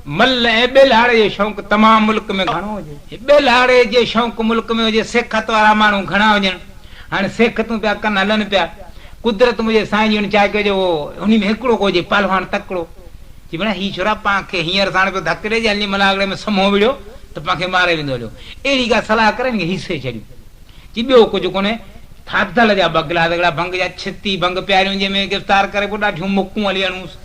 मल ऐं बेलाड़े जो शौक़ तमाम मुल्क में घणो हुजे। बेलाड़े जे शौक़ मुल्क में हुजे, सिखत वारा माण्हू घणा हुजनि। हाणे सिखतूं पिया कनि, हलनि पिया। कुदरत मुंहिंजे साईं जी चाहे कजो उन में हिकिड़ो को हुजे पहलवान तकिड़ो, चई भेण हीउ छोरा पाण खे हींअर साण पियो धक ॾे, हली मलागड़े में समो विड़ियो त पाण खे मारे वेंदो हलियो। अहिड़ी का सलाह करे हिसे छॾियूं। चई ॿियो कुझु कोन्हे, थाधल जा ॿ गिलास हिकिड़ा भंग जा, छिती भंग प्यारियूं जंहिंमें गिरफ़्तार करे पोइ ॾाढियूं मुकूं हली हणूंसि।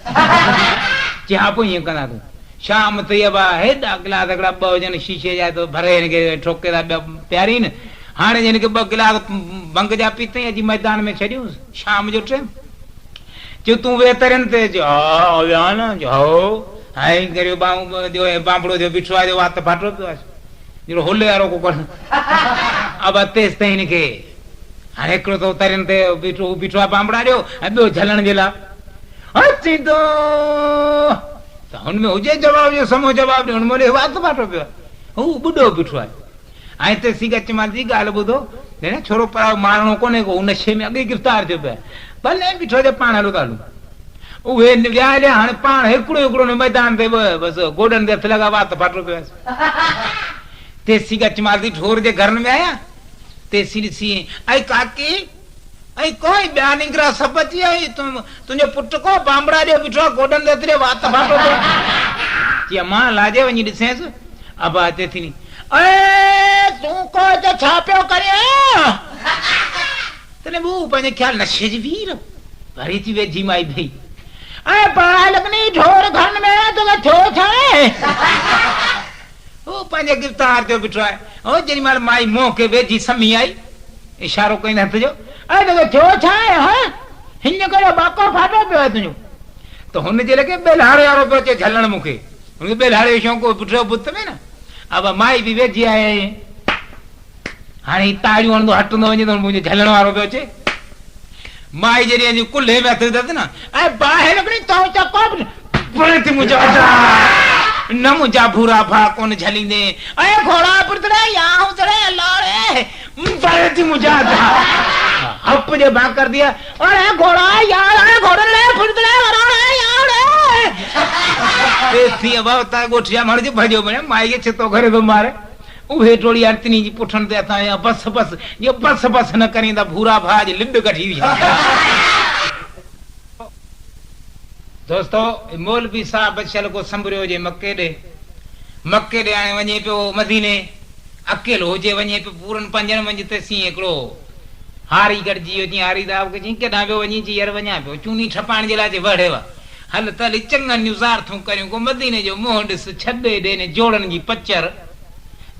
चई हा पोइ ईअं कंदा तूं। शाम ताईं अब हेॾा गिलास हिकिड़ा ॿ हुजनि शीशे जा, तो भरे हिनखे ठोके था ॿिया प्यारी न। हाणे जिनखे ॿ गिलास भंग जा पीतई, अॼु मैदान में छॾियूंसि शाम जो टाइम। चयो तूं वे तरनि ते? चयो विया न। हाई करियो बांबड़ो जो बीठो आहे, वात फाटो पियो आहे, जहिड़ो होले वारो को कर। अब तेसि ताईं हिनखे हाणे हिकिड़ो तो तरनि ते बीठो आहे बांबड़ा ॾियो, ऐं ॿियो झलण जे लाइ अची थो त हुनमें हुजे जवाब जो समो जवाब ॾियो, हुन वात फाटो पियो आहे, हू ॿुढो बीठो आहे। ऐं ते सिगच मां जी ॻाल्हि ॿुधो, भेण छोरो पर मारणो कोन्हे को, उन शइ में अॻे गिरफ़्तार थियो पियो आहे, भले बीठो हुजे पाण हलो था हलूं। उहे विया हलिया, हाणे पाण हिकिड़ो मैदान ते बसि गोॾनि ते हथ लॻा, वात फाटो पियो आहे। तेसी गच मारती ठोर जे घर में आया, तेसी ॾिसी ऐं काकी ऐं कोई ॿिया निकिरा सभु अची आई, तुंहिंजो पुटु को बांबड़ा ॾियो बीठो आहे, गोॾनि ते हथ वात फाटो पियो। चई मां लाजे वञी ॾिसेसि। अब अचे थी तूं को छा पियो करे? तने वो पंहिंजे ख्याल नशे जी वीर भरी थी वेझी माई भई ऐं पालकनी ढोर घर में तो थियो छाए? वो पंहिंजे गिरफ़्तार थियो बीठो आहे। ओ जेॾी महिल माई मुंहं खे वेझी समी आई, इशारो कई हथ जो, ऐं तो थियो छाए? हा हिन करे बाको फाटो पियो आहे तुंहिंजो। त हुनजे लॻे बेलाड़े वारो पियो अचे झलण मूंखे, हुनखे बेलाड़े जो शौक़ु पुठियो बुत में न। अब माई बि वेझी आहे, हाणे ताड़ियूं हणंदो हटंदो वञे त मुंहिंजो झलण वारो पियो अचे। माई जॾहिं कुल्हे में हथ विधसि न, ऐं ॿाहिरि निकिरी न मुंहिंजा भूरा भा कोन झलींदे, ऐं घोड़ा पुतड़े याऊं तड़े लाड़े थी मुंहिंजा हप जे भा कर दिया, अरे घोड़ा यार घोड़े पुतड़े थी अब गोठिया मर जो भॼो वञे, माई खे छितो करे थो मारे। उहे टोड़ी अर्तनी जी पुठनि ते असां बस बस इहो बस बस न करी त भूरा भाउ जी लिंब कढी हुई। दोस्तो मौलवी साहब बचल को संभरियो हुजे मके ॾे हाणे वञे पियो मदीने, अकेलो हुजे वञे पियो पूरनि पंजनि मंझि ते सी हिकिड़ो हारी गॾिजी वियो, जीअं हारी दाब चई केॾां पियो वञी, चई यार वञा पियो चूनी ठपाइण जे लाइ वड़ेव हल त हली चङनि ज़ारथूं करियूं, को मदीने जो मुंहुं ॾिस छॾे ॾे जोड़नि जी पचर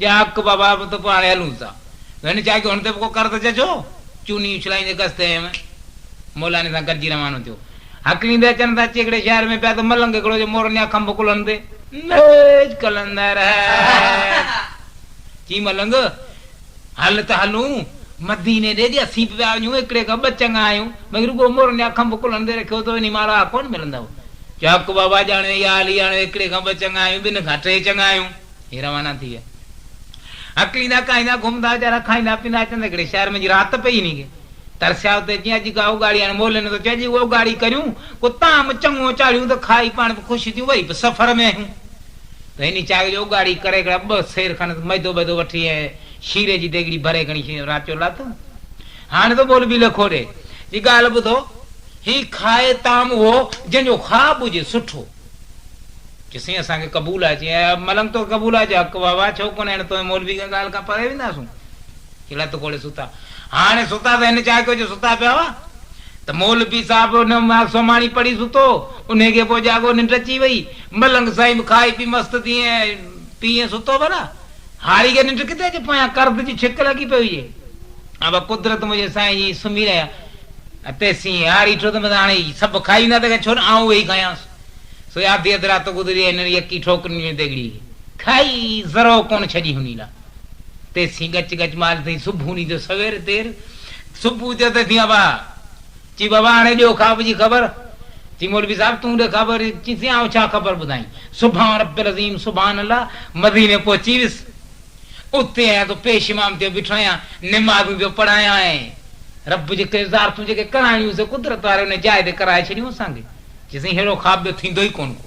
हक बाबा तो हाणे हलूं था। हिन चाहे हुन ते को कर त चजो चूनी उछलाईंदे गस्ते में मौलाने सां गॾिजी रवानो थियो। हकलींदे अचनि था अची हिकिड़े शहर में पिया त मलंग हिकिड़ो जो मोरनिया खंभ कुलंदे कलंदर चई मलंग हल त हलूं मदीने ॾे असीं पिया वञूं, हिकिड़े खां ॿ चङा आहियूं, भई रुगो मोरनिया खंभ कुलंदे रखियो त वञी मारा कोन मिलंदव। हक बाबा ॼाणे या हली हाणे हिकिड़े खां ॿ चङा आहियूं, ॿिनि खां टे चङा आहियूं, हे रवाना थी विया। हकलींदा खाईंदा घुमंदा वीचारा खाईंदा पींदा अचंदा हिकिड़े शहर में राति पई हिन खे तरसिया हुते जीअं अॼु का गाड़ी हाणे मोले नथो चइजे उहो गाड़ी करियूं को ताम चङो चाढ़ियूं त खाई पाण ख़ुशि थियूं, वरी बि सफ़र में आहियूं त हिन चाहे जो गाड़ी करे हिकिड़ा ॿ सेर खनि मैदो वैदो वठी ऐं शीरे जी देगड़ी भरे खणी राति जो लाथो। हाणे त बोल बि लखो ॾे जी ॻाल्हि ॿुधो, ही खाए ताम उहो जंहिंजो ख़्वाबु हुजे सुठो, चईं असांखे क़बूल आहे। चई मलंग तो क़बूल आहे, हक बाबा छो कोन्हे तो मौलवी खां ॻाल्हि खां परे वेंदासूं कि लत कोड़े सुता। हाणे सुता त हिन चाहे कयो सुता पिया हुआ त मौलवी साहिब हुन सोमाणी पढ़ी सुतो, उनखे पोइ जागो निंड अची वई, मलंग साईं खाई पी मस्तु तीअं पीअं सुतो भला, हारी खे निंड किथे अचे पोयां कर्द जी छिक लॻी पई हुजे। अब कुदरत मुंहिंजे साईं जी सुम्ही रहिया तेसीं हारी ठो त हाणे सभु खाईंदा त छो न आऊं वेही खायांसि। सो आधी अधु राति गुज़री हिन यकी ठोकरियुनि में देगड़ी खाई ज़रो कोन छॾी हुन लाइ तेसीं गच गच माल अथई सुबुह जो सवेर देर सुबुह जो त थी बाबा चई बाबा हाणे ॾियो ख़्वाब जी ख़बर। चई मौलवी साहिब तूं ॾे ख़बर, चई आउं छा ख़बर ॿुधाई। सुभाणे रब्बिल अज़ीम सुभाणे अल्लाह मदीने पहुची वियुसि, उते आहियां तो पेश इमाम ते बीठो आहियां, निमाज़ूं पियो पढ़ायां ऐं रब जेके ज़ारतूं जेके कराइणियूं से कुदरत वारे हुन जाइ ते कराए छॾियूं असांखे। चईं अहिड़ो ख़्वाब थींदो ई कोन को।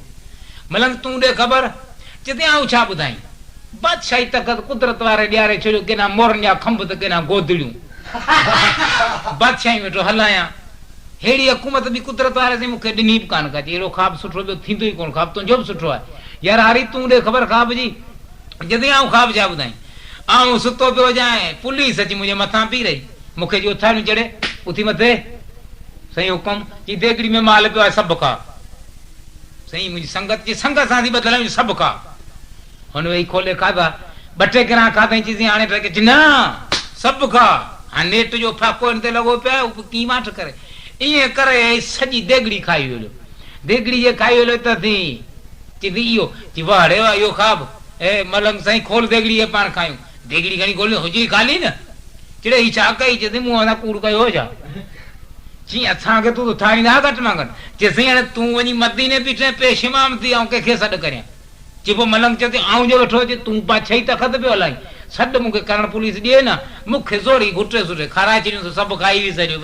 मलंग तूं ॾे ख़बर चते आऊं छा ॿुधाई बादशाही तख़त कुदरत वारे ॾियारे छॾियो केना मोरनि जा खंभ त केना गोदड़ियूं बादशाही वेठो हलायां हेड़ी हुकूमत बि कुदरत वारे से मूंखे ॾिनी बि कान का अहिड़ो ख़्वाब सुठो ॿियो थींदो ई कोन ख़्वाब तुंहिंजो बि सुठो आहे यार हरी तूं ॾे ख़बर ख़्वाब जी जॾहिं आऊं ख़्वाब छा ॿुधाई आऊं सुतो पियो जाए पुलिस अची मुंहिंजे मथां पी रही मूंखे जो उथारियूं चढ़े उथी मथे सही हुकुम जी देगड़ी में माल पियो आहे सभु खा सही मुंहिंजी संगत जी संगत सां थी ॿधल सभु खा हुन वेही खोले खाधा ॿ टे गिरां खाधई चीज़ी हाणे टके न सभु खा हाणे नेट जो फाको हिन ते लॻो पियो आहे कीअं माठ करे ईअं करे सॼी देगड़ी खाई वेलो देगड़ी जे खाई वेलो त थी चई इहो चई वाह रे वाह इहो खाब ए मलंग साईं खोल देगड़ी हे पाण खायूं देगड़ी खणी खोली हुजी खाली न चिड़े ही छा कई चई मूं अञा कूड़ कयो हो छा चई असांखे तूं ठाहींदा घटि में घटि चइसई हाणे तूं वञी मदीने बीठे पेशिमाम थी ऐं कंहिंखे सॾु करियां चई पोइ मलंग चयो आऊं जो वेठो अचे तूं पाछई तख़त पियो हलाई सॾु मूंखे करण पुलिस ॾिए न मूंखे ज़ोरी घुटे सुठे खाराए छॾियूं सभु खाई बि सॼो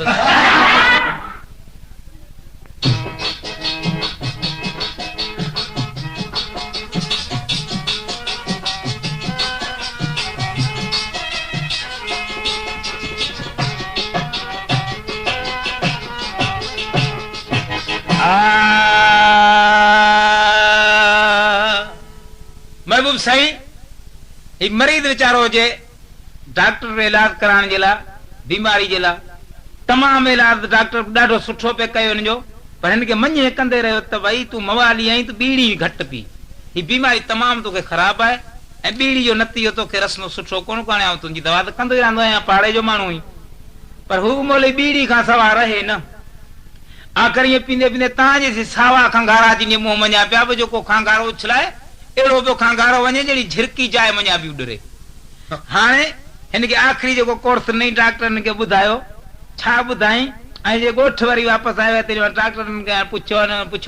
महबूब साईं मरीज वीचारो हुजे डॉक्टर इलाज कराइण जे लाइ बीमारी जे लाइ तमामु इलाज डॉक्टर ॾाढो सुठो पे कयो हिनजो पर हिनखे मञे कंदे रहियो त भई तूं मवाली आहीं तूं बीड़ी घटि पी ही बीमारी तमामु तोखे ख़राबु आहे ऐं बीड़ी जो नतीजो तोखे रसनो सुठो कोन कोन्हे ऐं तुंहिंजी दवा त कंदो ई रहंदो आहियां पाड़े जो माण्हू ई पर हू मोली बीड़ी खां सवाइ रहे न आख़िर ईअं पींदे पींदे तव्हांजे सावा खंगारा जीअं मुंहुं मञा पिया बि जेको खंगारो उछलाए अहिड़ो पियो खंगारो वञे जहिड़ी झिरकी जाए मञा बि उॾरे हाणे हिनखे आख़िरी जेको कोर्स नई डॉक्टरनि खे ॿुधायो छा ॿुधाई ऐं जे ॻोठ वरी वापसि आयो आहे डॉक्टरनि खे पुछियो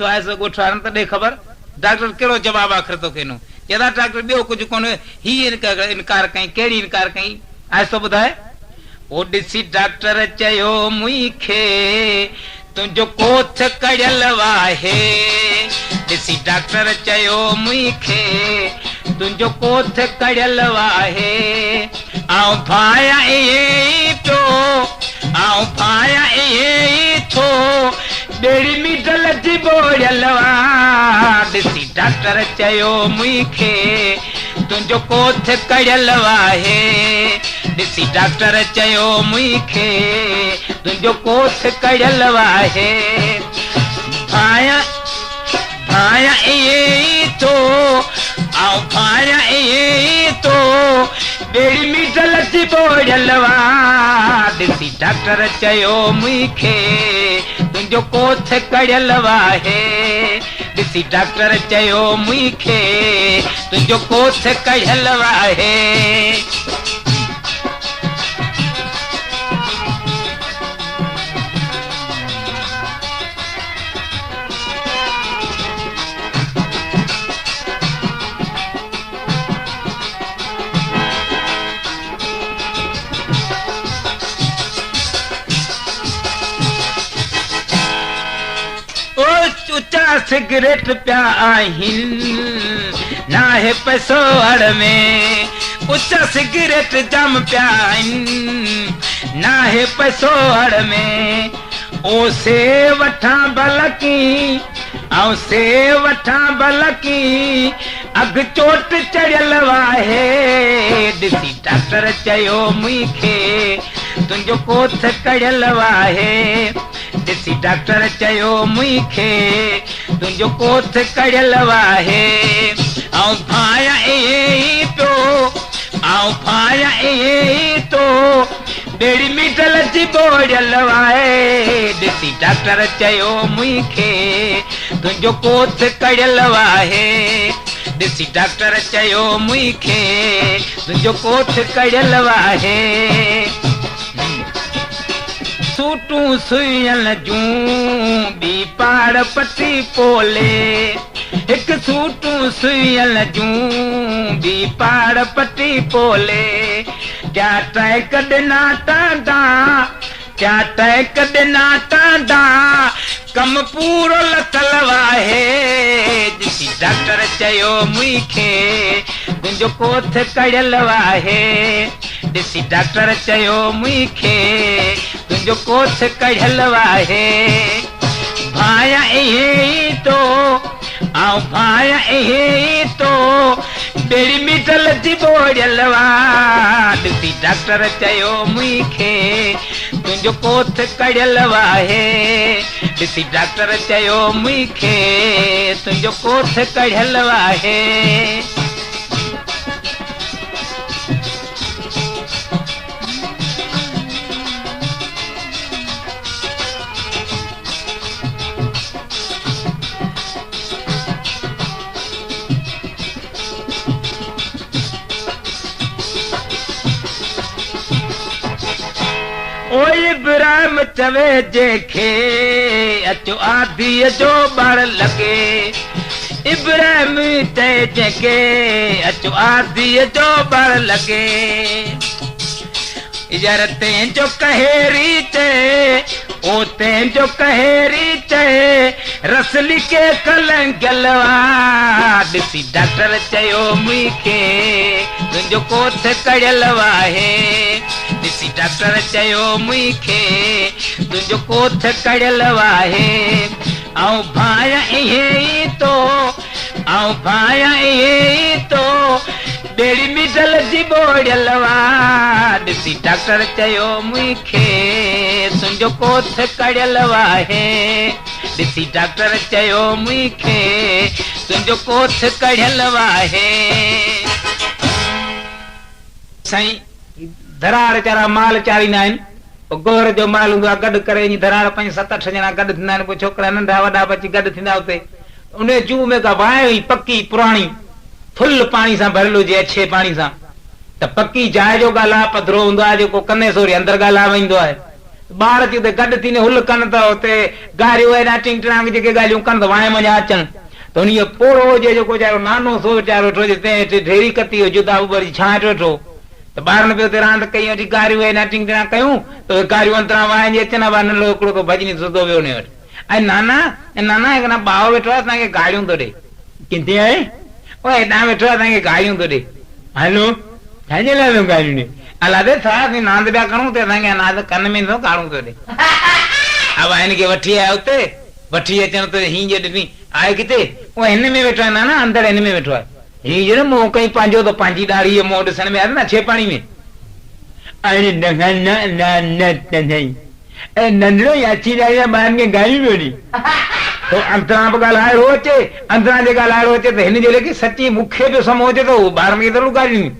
आहे ॻोठ वारनि त ॾे ख़बर डॉक्टर कहिड़ो जवाबु आख़िर तोखे ॾिनो चवंदा डॉक्टर ॿियो कुझु कोन्हे हीअ इनकार कई कहिड़ी इनकार कई आहिस्तो ॿुधाए ओ ॾिसी डॉक्टर चयो मूंखे तुंहिंजो कोथ कड़ियल आहे ॾिसी डॉक्टर चयो मूंखे तुंहिंजो कोथ कड़ियल आहे आऊं भाया ईअं पियो आऊं भाया ईअं थो ॿेड़ी मिडल जी बोड़ियल आहे ॾिसी डॉक्टर चयो मूंखे तुंहिंजो कोथ कड़ियल आहे ॾिसी डॉक्टर चयो मूंखे तुंहिंजो कोथ कड़ियल आहे भाया भाया ईअं थो आऊं भाया ईअं थो ॿेड़ी मिडल जी बोड़ियल आहे ॾिसी डॉक्टर चयो मूंखे तुंहिंजो कोथ कड़ियल आहे ॾिसी डॉक्टर चयो मूंखे तुंहिंजो कोथ कड़ियल आहे उच्चा सिगरेट पिया आहिनि नाहे पैसो हड़ में उच्चा सिगरेट जाम पिया आहिनि नाहे पैसो हड़ में ओ से वठां बलकी ऐं से वठां बलकी अघु चोट चढ़ियल आहे ॾिसी डॉक्टर चयो मूंखे तुंहिंजो कोथ कड़ियल आहे ॾिसी डॉक्टर चयो मूंखे तुंहिंजो कोथ कड़ियल आहे ऐं भाया ईअं पियो ऐं भाया ईअं थो ॿेड़ी मिडल जी बोड़ियल आहे ॾिसी डॉक्टर चयो मूंखे तुंहिंजो कोथ कड़ियल आहे ॾिसी डॉक्टर चयो मूंखे तुंहिंजो कोथ कड़ियल आहे सूटूं सुयल जूं ॿी पाड़ पटी पोले हिकु सूटूं सुयल जूं ॿी पाड़ पटी पोले क्या टैक ॾिना टांडा क्या टैक ॾिना टांडा कम पूरो लथल आहे ॾिसी डॉक्टर चयो मूंखे तुंहिंजो कोथ कढ़ियल आहे ॾिसी डॉक्टर चयो मूंखे तुंहिंजो कोथ कढ़ियल आहे भाया इहे तो आऊं भाया इहे तो बेड़ी मिटल थी बोड़ियल ॾिसी डॉक्टर चयो मूंखे तुंहिंजो कोथ कढ़ियल आहे ॾिसी डॉक्टर चयो मूंखे तुंहिंजो कोथ कढ़ियल आहे ओ इब्राहिम चवे जेखे अचो आदीअ जो ॿार लॻे इब्राहिम चए जेके अचो आदीअ जो ॿार लॻे यार तंहिंजो कहेरी चए ओ तंहिंजो कहेरी चए रसली के कलंगियल ॾिसी डॉक्टर चयो मूंखे तुंहिंजो कोथ कढ़ियल आहे ॾिसी डॉक्टर चयो मूंखे तुंहिंजो कोथ कढ़ियल आहे ऐं भाया इहे तो ऐं भाया इहे तो बेड़ी मिटल जी बोड़ियल ॾिसी डॉक्टर चयो मूंखे तुंहिंजो कोथ कढ़ियल आहे ॾिसी डॉक्टर चयो मूंखे तुंहिंजो कोथ कढ़ियल आहे साईं दरार चारा माल चारींदा आहिनि गोहर जो माल हूंदो आहे गॾु करे दरार 5-7-8 ॼणा गॾु थींदा आहिनि पोइ छोकिरा नंढा वॾा बची गॾु थींदा उते उन जूह में का बाहि हुई पकी पुराणी फुल पाणी सां भरियल हुजे अच्छे पाणी सां त पकी जाइ जो ॻाल्हि पधरो हूंदो आहे जेको कने सोरी अंदरि ॻाल्हि वेंदो आहे ॿार अची उते गॾु थींदे हुल कनि त उते गारियूं एॾा टिंग टिड़ांग जेके ॻाल्हियूं कनि त वाए मञा अचनि त उन पोड़ो हुजे जेको चाहे नानो सो चाहे वेठो हुजे तंहिं ढेरी कती हुजे जुदा उबर जी छांट वेठो त ॿारनि बि उते रांदि कई वठी गारियूं एॾा टिंग टिड़ांग कयूं त गारियूं अंतरां वाइनि अचनि नंढो हिकिड़ो तो भॼनी सुधो वियो उन वटि ऐं नाना हिकु ॿाओ वेठो आहे तव्हांखे गारियूं थो ॾे किथे आहे ओ हेॾां वेठो आहे तव्हांखे गारियूं थो ॾे हलो छाजे लाइ गारियूं ॾे अलादे छा नांद पिया करूं त असांखे नाद कन में थो गारूं थो ॾे अब हिन खे वठी आया उते वठी अचनि त हीअं जे ॾिनी आहे किथे उहो हिन में वेठो आहे नाना अंदरि हिन में वेठो आहे हीअ जहिड़ो मोह कई पंहिंजो त पंहिंजी ॾाढ़ी मोह ॾिसण में आहे न छे पाणी में नंढड़ो याची ॾाढ़ी ॿारनि खे गारियूं पियो ॾे अंतरां बि ॻाल्हाइणो अचे अंतरां जे ॻाल्हाइणो अचे त हिन जे लेखे सची मूंखे बि समो अचे थो ॿारनि खे ज़रूरु गारियूं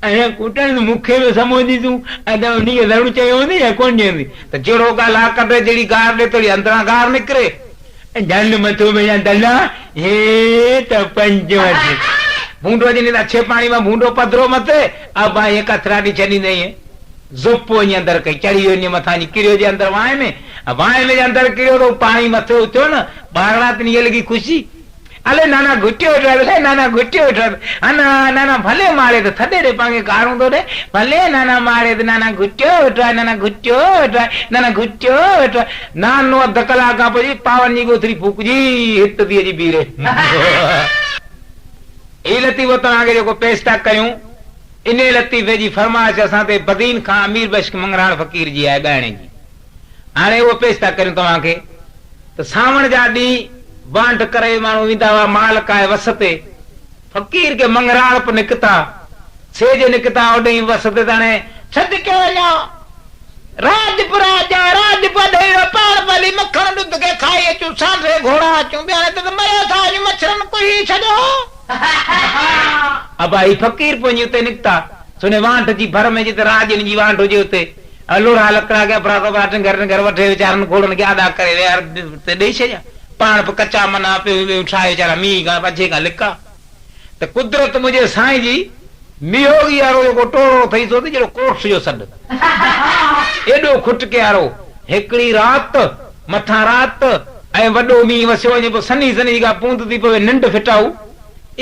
ऐं कुटनि मूंखे बि समो ॾी तूं उनखे ज़रूरु चयो हूंदी या कोन चवंदी त जहिड़ो ॻाल्हि आहे कॾहिं जहिड़ी गार ॾे थोरी अंतरां गार निकिरे झंड मथो में दला हे त पंज वटि भूंडो ॾिनी त अच्छे पाणी में भूंडो पधरो मथे अब भाई कथराटी छॾींदई ज़ुप वञी अंदरि कई चढ़ी वियो मथां किरियो जे अंदरि वाए में अंदरि किरियो त पाणी मथे उथियो न ॿारड़ा त ईअं लॻी ख़ुशी अले नाना घुटियो वेठो नाना घुटियो वेठो अना नाना भले मारे त थॾे ॾे पाण खे कारूं थो ॾे भले नाना मारे त नाना घुटियो वेठो आहे नाना घुटियो वेठो आहे नाना घुटियो वेठो आहे नानो अधु कलाक खां पोइ पावन जी गोथरी फूकजी हित थी अची बीरे ही लतीफ़ो तव्हांखे जेको पेश था कयूं इन लतीफ़े जी फरमाइश असां ते बदीन खां अमीर बश्क मंगराण फ़कीर जी आहे ॻाइण जी हाणे उहो पेश था कयूं तव्हांखे त सावण जा ॾींहं बांट करे माण्हू वेंदा हुआ माल काए वस ते फ़कीर खे मंगराण निकिता छेज निकिता ओॾे वस ते हाणे छद के वञो राजपुरा जा राजपधेड़ो पाण भली मखण ॾुध के खाई अचूं सांडे घोड़ा अचूं ॿियारे त मरियो था अॼु मच्छरनि कोई छॾो अब आई फ़कीर पंहिंजी उते निकिता सुने वांट जी भर में जिते राजन जी वांट हुजे उते लोढ़ा लकड़ा के अपराध घर वठे वीचारनि घोड़नि खे आदा करे ॾेई छॾिया पाण बि कचा मना पियो ठाहे वीचारा मींहं खां पजे खां लिका त कुदरत मुंहिंजे साईं जी मियोगी वारो जेको टोड़ो अथई सो जहिड़ो कोर्स जो सॾु एॾो खुटके वारो हिकिड़ी राति मथां राति ऐं वॾो मींहुं वसियो वञे पोइ सनी सनी खां पूंद थी पवे निंड फिटाऊ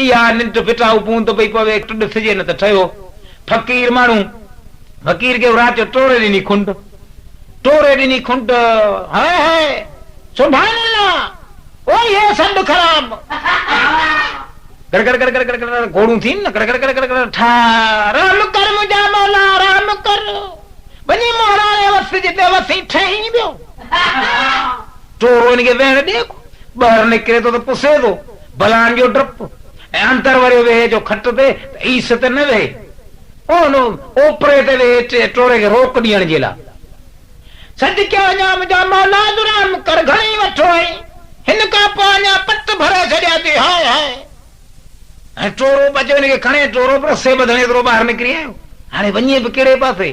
इहा निंड फिटाऊ पूंद पई पवे ॾिसजे न त ठहियो फ़कीर माण्हू फ़कीर खे राति जो टोड़े ॾिनी खुंड हाय हाय सुभान अल्लाह, ओ ये सब ख़राब कर कर कर कर कर कर घोड़ू थी न कर कर कर कर कर ठा राम कर मुंहिंजा मौला राम कर वञी मोहराणे वस जिते वसी ठही वियो चोर वञी वेहण ॾे ॿाहिरि निकिरे थो त पुसे थो बलान जो डपु ऐं अंदर वरी वेहे जो खट ते ईस ते न वेहे ओपरे ते वेहे टोरे खे रोक ॾियण जे लाइ सॾ कयो अञा मुंहिंजा मौला राम कर घणी वठो आई हिन खां पोइ अञा पट भरे छॾिया थी हाय हाय ऐं टोरो बचो हिनखे खणे टोरो रसे ॿधणे एतिरो ॿाहिरि निकिरी आयो हाणे वञे बि कहिड़े पासे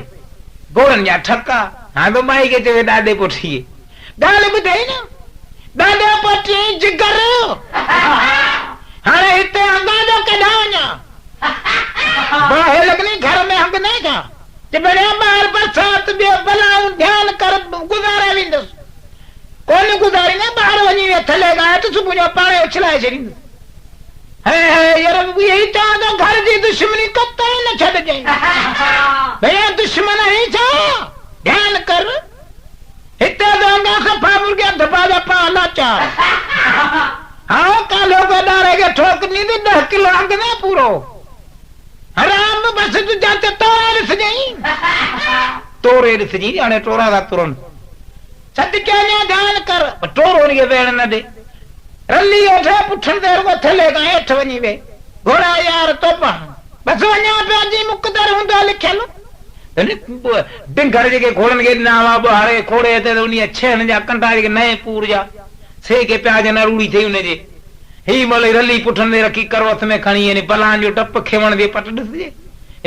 घोड़नि जा ठका हाणे त माई खे चवे ॾाॾे पुठीअ ॻाल्हि ॿुधई न ॾाॾे पुठी जिगर हाणे हिते अंगा जो केॾां वञा बाहि लॻणी घर में हंग न छा बढ़िया ॿाहिरि बरसाति ॿियो भलाऊं ध्यानु कर गुज़ारे वेंदुसि कोन गुज़ारींदे ॿाहिरि वञी वियो थले खां हेठि सुबुह जो पाण उछलाए छॾींदुसि यार यही चवां थो घर जी दुश्मनी कतई न छॾिजांइ भैया दुश्मन ही छा ध्यानु कर हिते तो अंगा सफ़ा मुर्गिया धपा धपा लाचार हाँ कालो को डारे के ठोक नी थी 10 किलो अंग न पूरो हराम बस तू जाते तोरे ॾिसजी हाणे टोरा था तुरनि सॾ कयो ध्यानु कर टोरो हुनखे वेहण न ॾे रली हेठि पुठनि ते रुॻो थले खां हेठि वञी वे घोड़ा यार तोपा बसि वञा पिया जी मुक़दर हूंदो लिखियल ढिंगर जेके घोड़नि खे ॾिना हुआ ॿुहारे खोड़े ते उन छहनि जा कंडा जेके नए पूर जा से के पिया जन रूड़ी थी हुनजे ही महिल रली पुठनि ते रखी करवथ में खणी बलान जो टप खेवण जे पट ॾिसजे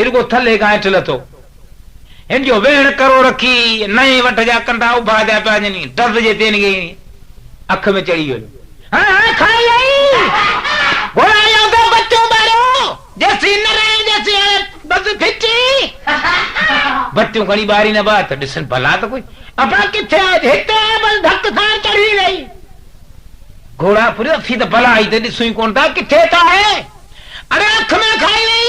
रुॻो थले खां हेठि लथो हिन जो वेहण करो रखी नए वठ जा कंडा उभा जा पिया ॼणी डज़ जे ते हिनखे अख में चढ़ी वियो बत्तियूं खणी ॿारी न बात ॾिसनि भला त कोई अपना किथे हिते बस धक सां चढ़ी वई घोड़ा पूरी अथी त भला आई त ॾिसूं ई कोन था किथे था है अरे अख में खाई वई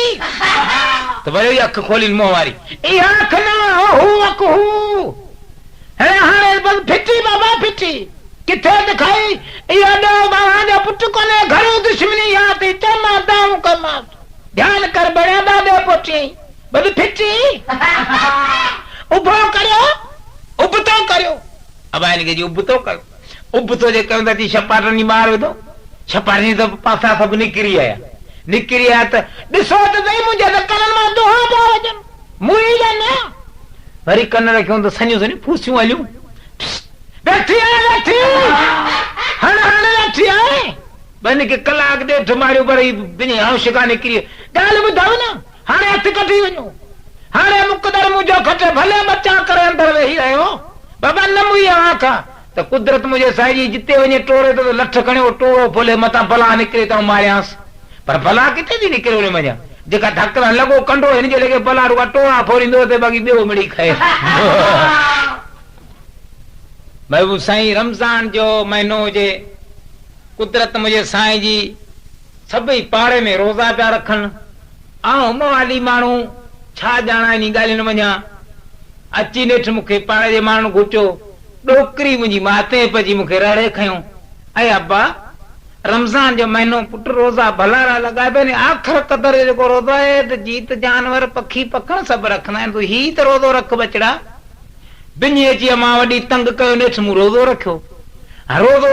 त वरी अख खोलीनि मुंहं वारी इहा अख न हू अख हू हाणे बस फिटी बाबा फिटी किथे दिखाई इहो ॾो बाबा जो पुट कोन्हे घणो दुश्मनी याद थी चमा दाऊं कमां ध्यानु कर बढ़िया ॾाॾे पुठी बस फिटी उभो करियो उबतो करियो अब हिनखे जी उबतो कयो उबतो जे कयूं था छपाटनि जी ॿार विधो छपाटनि त पासा सभु निकिरी आया त ॾिसो त सही मुंहिंजे त कननि मां दोहा पिया वञनि मुई जा न वरी कन रखियूं त सञियूं सञियूं फूसियूं हलियूं वेठी आहे वेठी हाणे वेठी आहे बन के कलाक ॾेढ मारियो पर शिका निकिरी ॻाल्हि ॿुधायो न हाणे हथु कढी वञो हाणे मुक़दर मुंहिंजो खटे भले बचा करे अंदर वेही रहियो बाबा न मुई आंख त कुदरत मुंहिंजे साईं जी जिते वञे टोरे तो लठ खणियो टोरो फुले मथां भला निकिरे त मारियांसि पर भला किथे थी निकिरे हुन मञा जेका धकड़ लॻो कंडो हिन जे लॻे भला रुॻा टोरा फोड़ींदो ते बाक़ी ॿियो मिड़ी खाए महबूब साईं रमज़ान जो महीनो हुजे कुदरत मुंहिंजे साईं जी सभई पाड़े में रोज़ा पिया रखनि ऐं मवाली माण्हू छा ॼाणा इन ॻाल्हियुनि मञा अची नेठि मूंखे पाड़े जे माण्हू घुचो ॾोकरी मुंहिंजी माते पइजी मूंखे रड़े खयो ऐं अब्बा रमज़ान जो महीनो पुट रोज़ा भलारा लॻाए पिया आख़िर क़दर जेको रोज़ो आहे त जीत जानवर पखी पखण सभु रखंदा आहिनि तूं ही त रोज़ो रख बचड़ा बिनी अची मां वॾी तंग कयो नेठि मूं रोज़ो रखियो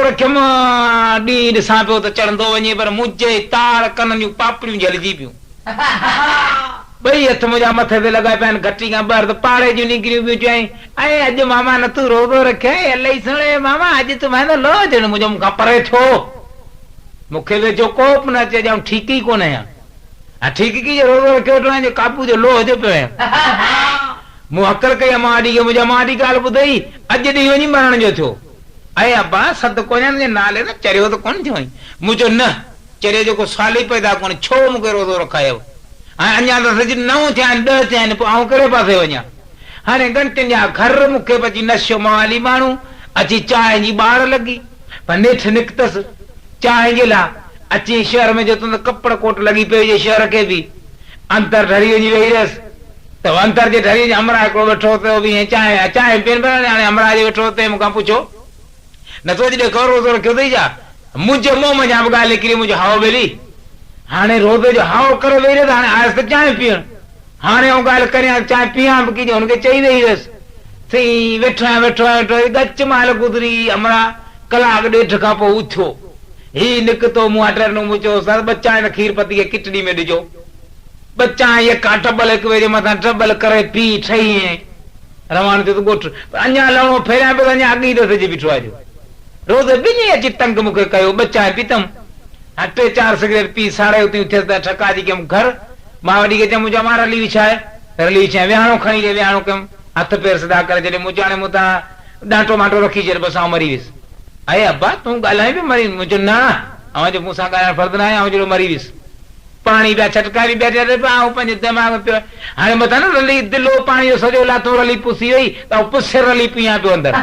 रखियुमि ॾींहुं ॾिसां पियो त चढ़ंदो वञे पर मुंहिंजे तार कननि जूं पापड़ियूं जलिजी पियूं ॿई हथ मुंहिंजा मथे ते लॻाए पिया आहिनि घटी खां ॿाहिरि त पाड़े जूं निकिरियूं पियूं चई ऐं अॼु मामा न तूं रोज़ो रखे अलाही सुणे मामा अॼु तूं लो ॼण मुंहिंजो मूंखां परे थियो मूंखे वेझो कोप न अचे ॼण ठीक ई कोन आहियां ठीकु जो रोज़ो रखियो वेठो काबू जो लोह जो पियो आहियां मूं हकल कई मां मुंहिंजा मां ॻाल्हि ॿुधई अॼु ॾींहुं वञी मरण जो थियो ऐं अब्बा सद कोन नाले न चरियो त कोन थियो मुंहिंजो न चरियो जेको साल ई पैदा कोन्हे छो मूंखे रोज़ो रखायो ऐं अञा त 9 थिया आहिनि 10 थिया आहिनि पोइ आउं कहिड़े पासे वञा हाणे घंटियुनि जा घर मूंखे बची नशियो माली माण्हू अची चांहि जी ॿार लॻी पर नेठि निकितसि चांहि जे लाइ अची शहर में जेतिरो त कपड़ कोट लॻी पियो हुजे शहर खे बि अंतर ढरी वञी वेही रहियसि त अंतर जे ढरी अमरा हिकिड़ो वेठो चांहि पीअनि पिया हाणे अमरा जे वेठो ते मूंखां पुछो न तो अॼु ॾेखो रोज़ो रखियो अथई छा मुंहिंजे मुंहं में जा बि ॻाल्हि निकिरी मुंहिंजो हाओ ॿेली हाणे रोज़ जो हाओ करे वेही रहियो हाणे आयसि त चांहि पीअण हाणे आउं ॻाल्हि करियां चांहि पीआं बि कीअं हुनखे चई वेही रहियसि सही वेठो आहियां वेठो आहियां गच माल गुज़री अमड़ा कलाक ॾेढ खां पोइ उथियो ही निकितो मूं वटि मूं चयो सर बच्चा हिन खीर पती खे किटड़ी में ॾिजो बच्चा यका टबल हिक ॿिए जे मथां टबल करे पी ठही रवान थियो त ॻोठ अञा लवणो फेरियां पियो अञा अॻी दफ़े जी बीठो आहे रोज़ ॿिन्ही अची टंग मूंखे कयो बच्चा पीतमि हाणे 3-4 सिगरेट पी साढ़े उते उथियसि त ठकाजी कयमि घर मां वॾी खे चयमि मुंहिंजा मां रली विछाए रली विछाए विहाणो खणी ॾे विहाणो कयुमि हथ पेर सिधा करे जॾहिं मूं हाणे मूं तां ॾांटो माटो रखी छॾ बसि आउं मरी वियुसि अरे अब्बा तूं ॻाल्हाए पियो मरी मुंहिंजो न ऐं जो मूंसां ॻाल्हाइण फर्ज़ु न आहे ऐं जहिड़ो मरी वियुसि पाणी पिया छटका बि पिया ॾियनि पिया ऐं पंहिंजे दिमाग़ में पियो हाणे मथां न रली दिलो पाणी जो सॼो लाथो रली पुसी वई त पुसे रली पियां पियो अंदरि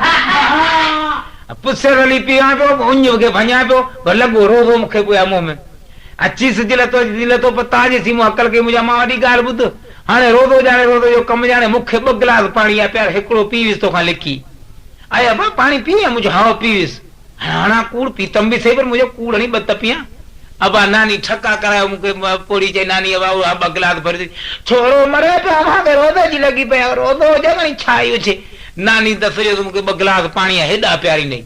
पुसे रली पियां पियो उञ खे भञां पियो पर लॻो रोज़ो मूंखे पियो मुंहं में अचीसि जिलतो पर तव्हांजी सी मूं अकल कई मुंहिंजा मां वॾी ॻाल्हि ॿुध हाणे रोज़ो ॼाणे रोज़ो जो कमु ॼाणे मूंखे 2 गिलास पाणी आहे पिया हिकिड़ो पी वियुसि तोखां लिकी अरे अबा पाणी पी मुंहिंजो हाओ पी वियुसि हाणे कूड़ पीतम बि सही पर मुंहिंजो कूड़ हणी 2 तपियां अबा नानी ठका करायो मूंखे पोड़ी चई नानी अबा 2 गिलास भरे छोरो मरे पियो मूंखे रोज़ जी लॻी पई रोज़ो ॼणी छा छे नानी दफ़े मूंखे 2 गिलास पाणी आहे हेॾा प्यारी नहीं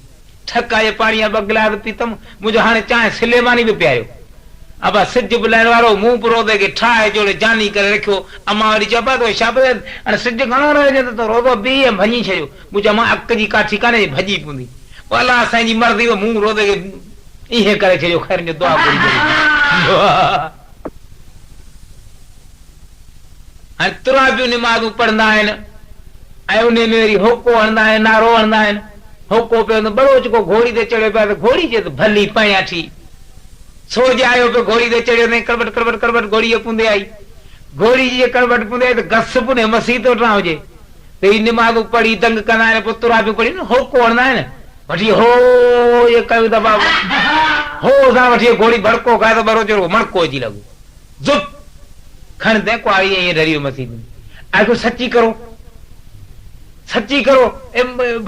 ठका जे पाणी 2 गिलास पीतमि मुंहिंजो हाणे चांहि सिलेमानी बि पियारियो अबा सिज बुलाइण वारो मूं बि रोज़े खे ठाहे जोड़े जानी करे रखियो अम्मा वरी चइबा तो शाबाश हाणे सिज घणो रहिजे त रोज़ो बि भञी छॾियो मुंहिंजा मां अक जी काठी कान्हे भॼी पवंदी पोइ अलाह असांजी मर्ज़ी मूं रोज़े खे ईअं करे छॾियो ख़ैर जो दुआ हाणे तुराबियूं निमाज़ूं पढ़ंदा आहिनि ऐं उन में वरी होको हणंदा आहिनि नारो हणंदा आहिनि होको पियो त बड़ो जेको घोड़ी ते चढ़ियो पिया त घोड़ी चए त भली पया थी सोज आयो पियो घोड़ी ते चढ़ियो अथई कड़बट कड़बट कड़बट घोड़ी पुंदे आई घोड़ी जी कड़बट पुंदे आई त घस पुने मसीह तो ना हुजे त ही निमाज़ूं पढ़ी दंग कंदा आहिनि पोइ तुराबियूं पढ़ी न होको हणंदा आहिनि वठी हो ये कयो दफ़ा हो सां वठी घोड़ी भड़को खाए त बरो जहिड़ो मणको अची लॻो ज़ुप खणंदे कुआरी ईअं डरियो मसीह आखिर सची करो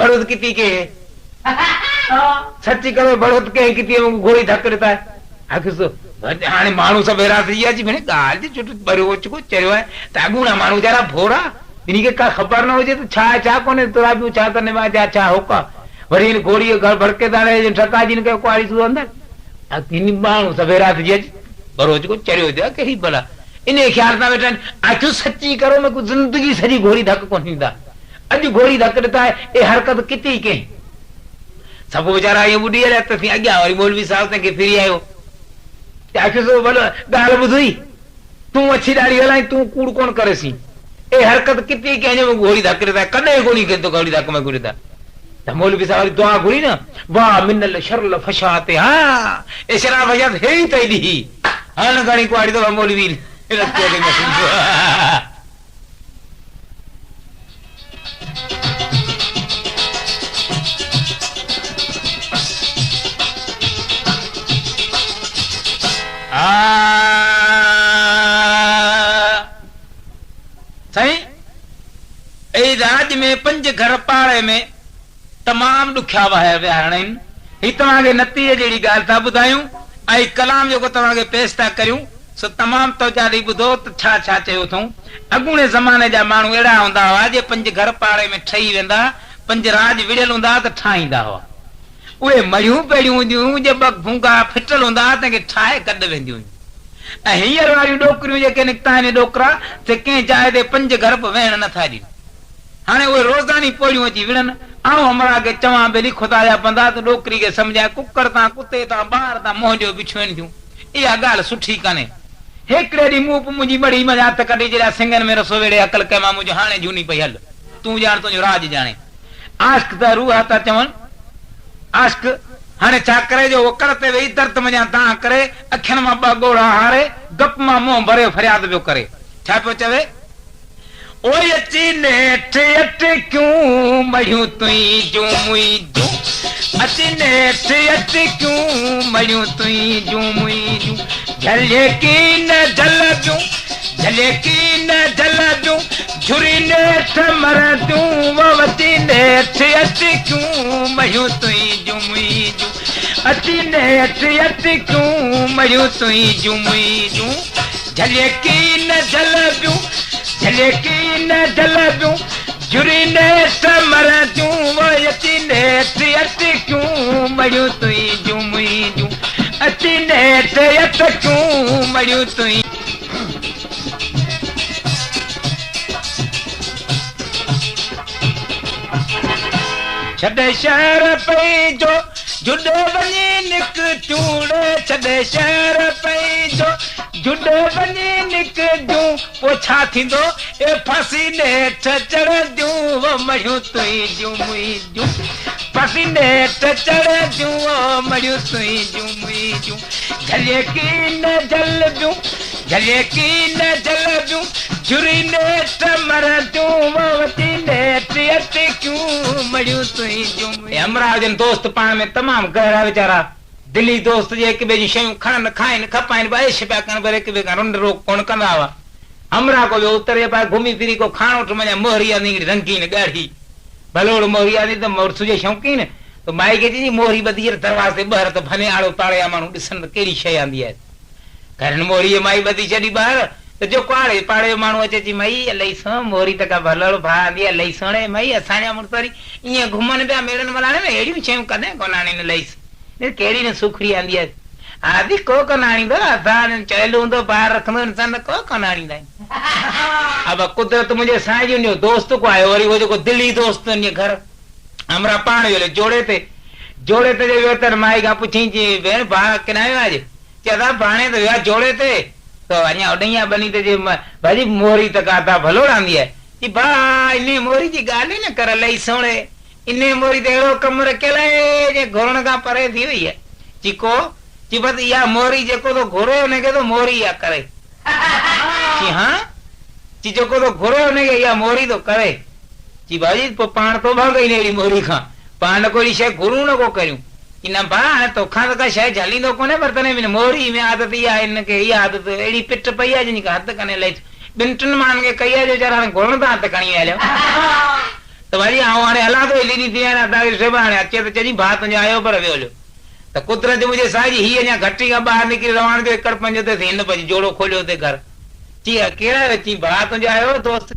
भरोस किती के सची करो भरोस के किती घोड़ी धक ॾिता है आखिर हाणे माण्हू सभु हैरान थी विया भेण ॻाल्हि जी छो भरियो चुको चरियो आहे त अॻूणा माण्हू जरा भोरा इन खे का ख़बर न हुजे त छा कोन्हे तुराबियूं छा त निमाज़ छा होका वरी घोड़ी घर भड़के दाणे ठका जी ने कुआरी तूं अंदरि माण्हू सभु हैरान थी विया भरो चुको चरियो थियो कहिड़ी भला इन ख्याल सां वेठा आहिनि आखिर सची करो न ज़िंदगी सॼी घोड़ी धक कोन ॾींदा अॼु घोड़ी धक ॾिता है ए हरकत किथे कई सभु वीचारा इहे ॿुधी हलिया त अॻियां वरी मौलवी साहिब तंहिंखे फिरी आयो आखिर भलो ॻाल्हि ॿुधी तूं अछी ॾाढी हलाई तूं कूड़ कोन करेसी ए हरकत किथे कई घोड़ी धक ॾिता कॾहिं घोड़ी खे तो घोड़ी धक में घुरींदा त मौलवी साहिब वरी दुआ घुरी न वाह मिनल शरल फशा ते हा ए शरा फशा हे ई तई ॾी हाणे घणी कुआड़ी अथव मौलवी रस्ते ते मसीह साईं राज में 5 घर पाड़े में तमाम ॾुखिया विहारणा आहिनि ही तव्हांखे नतीजे जहिड़ी ॻाल्हि था ॿुधायूं ऐं कलाम जेको तव्हांखे पेश था करियूं सो तमामु तवजा ॾेई ॿुधो त छा छा चयो अथऊं अॻूणे ज़माने जा माण्हू अहिड़ा हूंदा हुआ जे 5 घर पाड़े में ठही वेंदा 5 राज विढ़ियल हूंदा त ठाहींदा हुआ उहे मड़ियूं पेड़ियूं हूंदियूं जे 2 भूंगा फिटल हूंदा तंहिंखे ठाहे कढ वेंदियूं ऐं हींअर वारियूं ॾोकरियूं जेके निकिता आहिनि ॾोकरा त कंहिं जाइ ते 5 घर बि वेहण नथा ॾियनि हाणे उहे रोज़ानी पोड़ियूं अची विढ़नि आऊं हमरा खे चवां भई लिखो था या पंदा त ॾोकरी खे सम्झाए कुकर तां कुते तां ॿार तां मोहंडियो बिछुनि थियूं इहा ॻाल्हि सुठी कान्हे हिकिड़े ॾींहुं मूं मुंहिंजी बड़ी मज़ा हथ कढी जहिड़ा सिंगनि में रसो वेड़े अकल कई मां मुंहिंजो हाणे झूनी पई हल तूं ॼाण तुंहिंजो राज ॼाणे आश्क त रूह था चवनि आश्क हाणे छा करे जो वकड़ ते वेही दर्द मञा तां करे अखियुनि मां 2 ॻोढ़ा हारे गप मां मुंहुं भरे फरियाद पियो करे छा पियो चवे ओए अची नेठ अटकियूं मड़ियूं तुई जूं मुई जूं अची नेठ अटकियूं मड़ियूं तुई जूं मुई जूं झले की न जलबियूं झले की न जलबियूं झुरी नेठ मर तूं वो वती नेठ अची क्यों मयूं तुई जुमुई जू अची नेठ अची क्यों मयूं तुई जुमुई जू झले की न झलबियूं झले की न झलबियूं झुरी नेठ मर तूं वो अची नेठ अची क्यों मयूं तुई जुमुई जू अची नेठ अच क्यों मयूं तुई छॾे शहर पई जो जुॾे वञी निक चूड़े छॾे शहर पई जो जुॾे वञी निक जूं पोइ छा थींदो ए फांसी नेठ चढ़ंदियूं वो मयूं तुई जूं मुई जूं फांसी नेठ चढ़ंदियूं वो मयूं तुई जूं मुई जूं झले की न झलबियूं झले की न झलबियूं झुरी नेठ मरंदियूं वो वती नेठ अची क्यों मयूं तुई जूं अमराजन दोस्त पाण में तमामु गहरा वीचारा दिल्ली दोस्त जे हिक ॿिए जी शयूं खणनि खाइनि खपाइनि ऐश पिया कनि पर हिक ॿिए खां रुंड रोक कोन कंदा हुआ अमरा को वियो उतरे पासे घुमी फिरी को खाणो वठि मञा मोहरी आंदी रंगीन ॻाढ़ी भलोड़ मोहरी आंदी त मुड़ुस जे शौक़ीन त माई खे चई मोहरी ॿधी दरवाज़े ॿाहिरि त भले आड़ो पाड़े माण्हू ॾिसनि त कहिड़ी शइ आंदी आहे घरनि मोहरी माई ॿधी छॾी ॿाहिरि त जेको आड़े पाड़े जो माण्हू अचे चई मई अलाई सो मोहरी त का भलोड़ भाउ आंदी आहे अलाई सुहिणे मई असांजा मुड़ुस वरी ईअं घुमनि पिया मेड़नि मलाणे में अहिड़ियूं शयूं कॾहिं कोन आणीनि लईस कहिड़ी न सुखड़ी आंदी आहे आदि को कोन आणींदो असां चयल हूंदो ॿाहिरि रखंदो इंसान त को कोन आणींदा आहिनि अब कुदरत मुंहिंजे साईं जो दोस्त को आयो वरी उहो जेको दिल्ली दोस्त घर हमरा पाण वियो जोड़े ते वियो त माई खां पुछी भेण भाउ किनायो आहे चवंदा भाणे त विया जोड़े ते त अञा उॾिया बनी ते भाई मोहरी त काथा भलोड़ आंदी आहे की भाउ इन मोहरी जी ॻाल्हि न कर लई सोणे इन मोहरी ते अहिड़ो कमु रखियल आहे घुरण खां परे थी वई आहे चिको जी बस इहा मोहरी जेको तो घुरे हुनखे तो मोहरी इहा करे जी हाँ जी जेको तो घुरे हुनखे इहा मोहरी तो करे जी भाई पोइ पाण तो भागई न अहिड़ी मोहरी खां पाण न कोई शइ घुरूं न को करियूं की न भाउ हाणे तोखां त का शइ झलींदो कोन्हे पर तॾहिं बि मोहरी में आदत इहा आहे हिनखे इहा आदत अहिड़ी पिट पई आहे जिन हथ कान्हे लही ॿिनि टिनि माण्हुनि खे कई आहे जो वीचारा हाणे घुरण था हथ खणी हलियो त वरी आउं हाणे हलां थो हिली थी हाणे अचे त चई भाउ तुंहिंजो आयो पर वियो हलियो त कुदरत मुंहिंजे साईं हीअ अञा घटी खां ॿाहिरि निकिरी रवण जो एकड़ पंज ते हिन जोड़ो खोलियो ते घर चई कहिड़ा चई भाउ तुंहिंजो आयो दोस्त